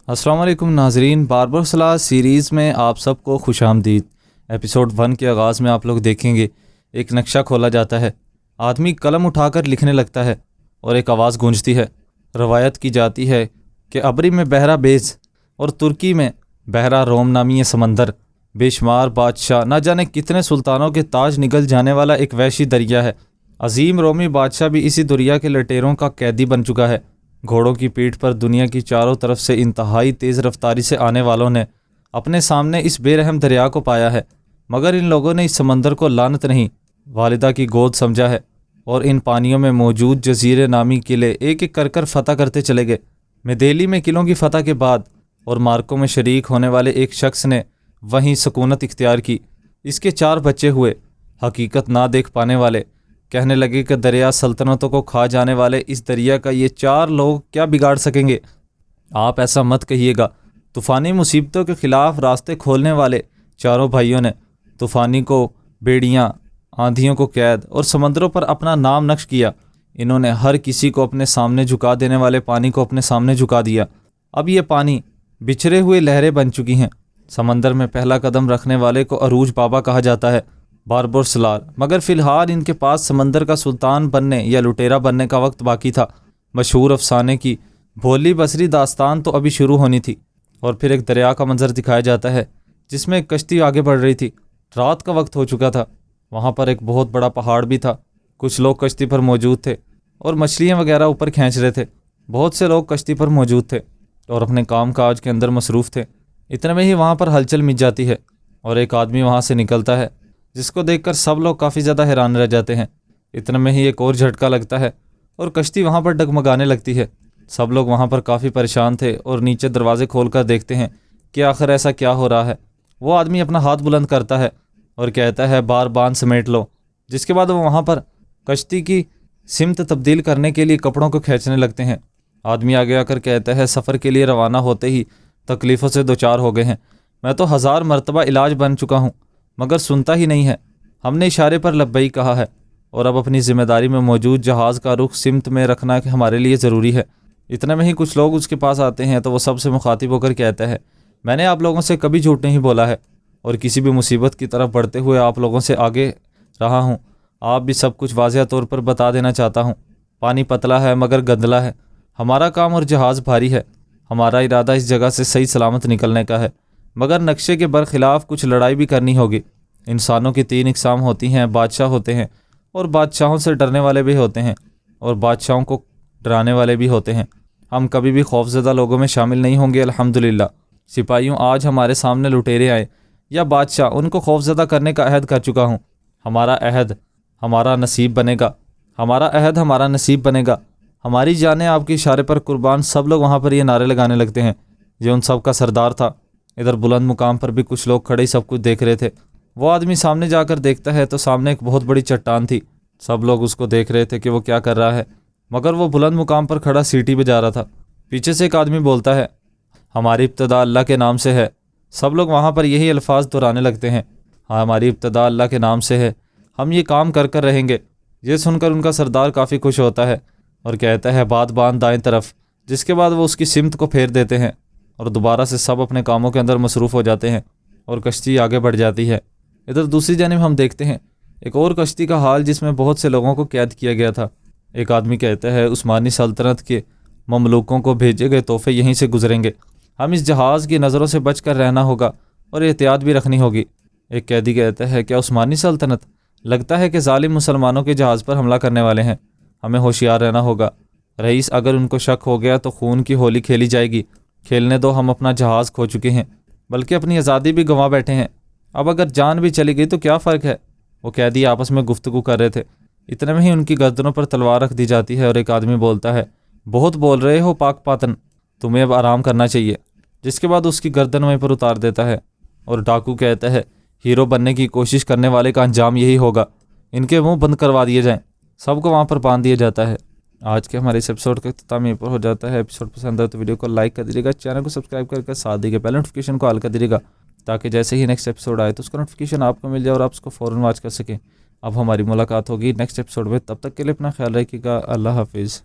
السلام علیکم ناظرین، باربر صلاح سیریز میں آپ سب کو خوش آمدید۔ ایپیسوڈ 1 کے آغاز میں آپ لوگ دیکھیں گے ایک نقشہ کھولا جاتا ہے، آدمی قلم اٹھا کر لکھنے لگتا ہے اور ایک آواز گونجتی ہے۔ روایت کی جاتی ہے کہ ابری میں بحرہ بیز اور ترکی میں بحرہ روم نامی یہ سمندر بے شمار بادشاہ نہ جانے کتنے سلطانوں کے تاج نگل جانے والا ایک وحشی دریا ہے۔ عظیم رومی بادشاہ بھی اسی دریا کے لٹیروں کا قیدی بن چکا ہے۔ گھوڑوں کی پیٹھ پر دنیا کی چاروں طرف سے انتہائی تیز رفتاری سے آنے والوں نے اپنے سامنے اس بے رحم دریا کو پایا ہے، مگر ان لوگوں نے اس سمندر کو لعنت نہیں والدہ کی گود سمجھا ہے اور ان پانیوں میں موجود جزیرے نامی قلعے ایک ایک کر فتح کرتے چلے گئے۔ میدیلی میں قلعوں کی فتح کے بعد اور مارکوں میں شریک ہونے والے ایک شخص نے وہیں سکونت اختیار کی۔ اس کے 4 بچے ہوئے، حقیقت نہ دیکھ پانے والے کہنے لگے کہ دریا سلطنتوں کو کھا جانے والے اس دریا کا یہ 4 لوگ کیا بگاڑ سکیں گے؟ آپ ایسا مت کہیے گا۔ طوفانی مصیبتوں کے خلاف راستے کھولنے والے چاروں بھائیوں نے طوفانی کو بیڑیاں، آندھیوں کو قید اور سمندروں پر اپنا نام نقش کیا۔ انہوں نے ہر کسی کو اپنے سامنے جھکا دینے والے پانی کو اپنے سامنے جھکا دیا۔ اب یہ پانی بچھڑے ہوئے لہریں بن چکی ہیں۔ سمندر میں پہلا قدم رکھنے والے کو عروج بابا کہا جاتا ہے، باربر صلاح، مگر فی الحال ان کے پاس سمندر کا سلطان بننے یا لٹیرا بننے کا وقت باقی تھا۔ مشہور افسانے کی بھولی بصری داستان تو ابھی شروع ہونی تھی، اور پھر ایک دریا کا منظر دکھایا جاتا ہے جس میں ایک کشتی آگے بڑھ رہی تھی۔ رات کا وقت ہو چکا تھا، وہاں پر ایک بہت بڑا پہاڑ بھی تھا۔ کچھ لوگ کشتی پر موجود تھے اور مچھلیاں وغیرہ اوپر کھینچ رہے تھے۔ بہت سے لوگ کشتی پر موجود تھے اور اپنے کام کاج کے اندر مصروف تھے۔ اتنے میں ہی وہاں پر ہلچل مچ جاتی ہے اور ایک آدمی وہاں سے نکلتا ہے جس کو دیکھ کر سب لوگ کافی زیادہ حیران رہ جاتے ہیں۔ اتنے میں ہی ایک اور جھٹکا لگتا ہے اور کشتی وہاں پر ڈگمگانے لگتی ہے۔ سب لوگ وہاں پر کافی پریشان تھے اور نیچے دروازے کھول کر دیکھتے ہیں کہ آخر ایسا کیا ہو رہا ہے۔ وہ آدمی اپنا ہاتھ بلند کرتا ہے اور کہتا ہے بار باندھ سمیٹ لو، جس کے بعد وہ وہاں پر کشتی کی سمت تبدیل کرنے کے لیے کپڑوں کو کھینچنے لگتے ہیں۔ آدمی آگے آ کر کہتا ہے سفر کے لیے روانہ ہوتے ہی تکلیفوں سے دوچار ہو گئے ہیں۔ میں تو 1000 مرتبہ علاج بن چکا ہوں مگر سنتا ہی نہیں ہے۔ ہم نے اشارے پر لبیک کہا ہے اور اب اپنی ذمہ داری میں موجود جہاز کا رخ سمت میں رکھنا کہ ہمارے لیے ضروری ہے۔ اتنے میں ہی کچھ لوگ اس کے پاس آتے ہیں تو وہ سب سے مخاطب ہو کر کہتا ہے میں نے آپ لوگوں سے کبھی جھوٹ نہیں بولا ہے اور کسی بھی مصیبت کی طرف بڑھتے ہوئے آپ لوگوں سے آگے رہا ہوں۔ آپ بھی سب کچھ واضح طور پر بتا دینا چاہتا ہوں۔ پانی پتلا ہے مگر گندلا ہے۔ ہمارا کام اور جہاز بھاری ہے۔ ہمارا ارادہ اس جگہ سے صحیح سلامت نکلنے کا ہے، مگر نقشے کے برخلاف کچھ لڑائی بھی کرنی ہوگی۔ انسانوں کی 3 اقسام ہوتی ہیں، بادشاہ ہوتے ہیں اور بادشاہوں سے ڈرنے والے بھی ہوتے ہیں اور بادشاہوں کو ڈرانے والے بھی ہوتے ہیں۔ ہم کبھی بھی خوفزدہ لوگوں میں شامل نہیں ہوں گے الحمدللہ۔ سپاہیوں، آج ہمارے سامنے لٹیرے آئے یا بادشاہ، ان کو خوفزدہ کرنے کا عہد کر چکا ہوں۔ ہمارا عہد ہمارا نصیب بنے گا، ہمارا عہد ہمارا نصیب بنے گا، ہماری جانیں آپ کے اشارے پر قربان۔ سب لوگ وہاں پر یہ نعرے لگانے لگتے ہیں۔ یہ ان سب کا سردار تھا۔ ادھر بلند مقام پر بھی کچھ لوگ کھڑے سب کچھ دیکھ رہے تھے۔ وہ آدمی سامنے جا کر دیکھتا ہے تو سامنے ایک بہت بڑی چٹان تھی۔ سب لوگ اس کو دیکھ رہے تھے کہ وہ کیا کر رہا ہے، مگر وہ بلند مقام پر کھڑا سیٹی بجا رہا تھا۔ پیچھے سے ایک آدمی بولتا ہے ہماری ابتدا اللہ کے نام سے ہے۔ سب لوگ وہاں پر یہی الفاظ دہرانے لگتے ہیں، ہاں ہماری ابتدا اللہ کے نام سے ہے، ہم یہ کام کر کر رہیں گے۔ یہ سن کر ان کا سردار کافی خوش ہوتا ہے اور کہتا ہے بات باندھ دائیں طرف، جس کے بعد وہ اس کی سمت کو پھیر دیتے ہیں اور دوبارہ سے سب اپنے کاموں کے اندر مصروف ہو جاتے ہیں اور کشتی آگے بڑھ جاتی ہے۔ ادھر دوسری جانب ہم دیکھتے ہیں ایک اور کشتی کا حال جس میں بہت سے لوگوں کو قید کیا گیا تھا۔ ایک آدمی کہتا ہے عثمانی سلطنت کے مملوکوں کو بھیجے گئے تحفے یہیں سے گزریں گے، ہم اس جہاز کی نظروں سے بچ کر رہنا ہوگا اور احتیاط بھی رکھنی ہوگی۔ ایک قیدی کہتا ہے کیا عثمانی سلطنت؟ لگتا ہے کہ ظالم مسلمانوں کے جہاز پر حملہ کرنے والے ہیں، ہمیں ہوشیار رہنا ہوگا۔ رئیس، اگر ان کو شک ہو گیا تو خون کی ہولی کھیلی جائے گی۔ کھیلنے دو، ہم اپنا جہاز کھو چکے ہیں، بلکہ اپنی آزادی بھی گنوا بیٹھے ہیں۔ اب اگر جان بھی چلی گئی تو کیا فرق ہے؟ وہ قیدی آپس میں گفتگو کر رہے تھے۔ اتنے میں ہی ان کی گردنوں پر تلوار رکھ دی جاتی ہے اور ایک آدمی بولتا ہے بہت بول رہے ہو پاک پاتن، تمہیں اب آرام کرنا چاہیے، جس کے بعد اس کی گردن وہیں پر اتار دیتا ہے اور ڈاکو کہتا ہے ہیرو بننے کی کوشش کرنے والے کا انجام یہی ہوگا، ان کے منہ بند کروا دیے جائیں۔ سب کو وہاں پر باندھ دیا جاتا ہے۔ آج کے ہمارے اس ایپیسوڈ کا اختتام یہیں پر ہو جاتا ہے۔ ایپیسوڈ پسند ہے تو ویڈیو کو لائک کر دیجیے گا، چینل کو سبسکرائب کر کے ساتھ دیجیے گا، بیل نوٹیفیکیشن کو آل کر دیجیے گا تاکہ جیسے ہی نیکسٹ ایپیسوڈ آئے تو اس کا نوٹیفیکیشن آپ کو مل جائے اور آپ اس کو فوراً واچ کر سکیں۔ اب ہماری ملاقات ہوگی نیکسٹ ایپیسوڈ میں، تب تک کے لیے اپنا خیال رکھیے گا۔ اللہ حافظ۔